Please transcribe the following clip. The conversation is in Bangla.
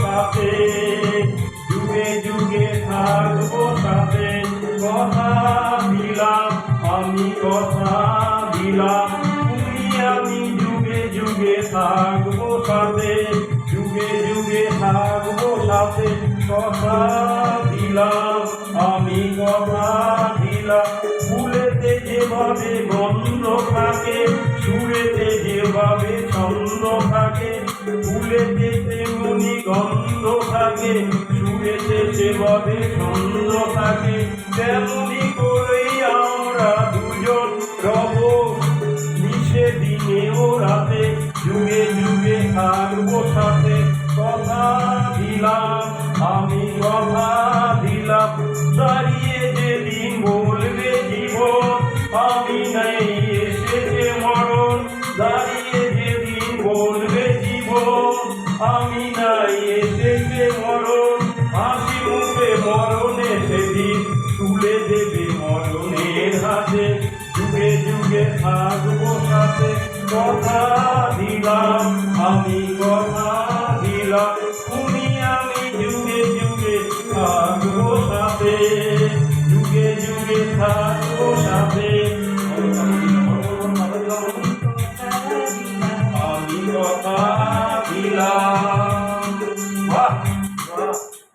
সাথে, যুগে যুগে থাকবো সাথে। কথা দিলাম আমি, কথা দিলাম তুমি আমি, যুগে যুগে থাকবো সাথে, যুগে যুগে থাকবো সাথে। কথা দিলাম আমি, কথা দিলাম। ফুলেতে যেভাবে গন্ধ থাকে, সুরেতে যেভাবে ছন্দ থাকে, ফুলেতে তেমনি গন্ধ থাকে, সুরেতে যেভাবে ছন্দ থাকে, তেমনি করেই আমরা দুজন রব মিশে দিনে ও রাতে, যুগে যুগে থাকবো সাথে। কথা দিলাম আমি, কথা দিলাম। দাঁড়িয়ে যেদিন বলবে জীবন আমি নাই, এসেছে মরণ। দাঁড়িয়ে যেদিন বলবে জীবন আমি নাই, এসেছে মরণ। হাসি মুখে মরণে সেদিন তুলে দেবে মরণের হাতে, যুগে যুগে থাকবো সাথে। কথা দিলাম আমি, কথা দিলাম তুমি আমি, যুগে যুগে থাকবো সাথে, যুগে যুগে থাকবো সাথে। আমি কথা দিলাম।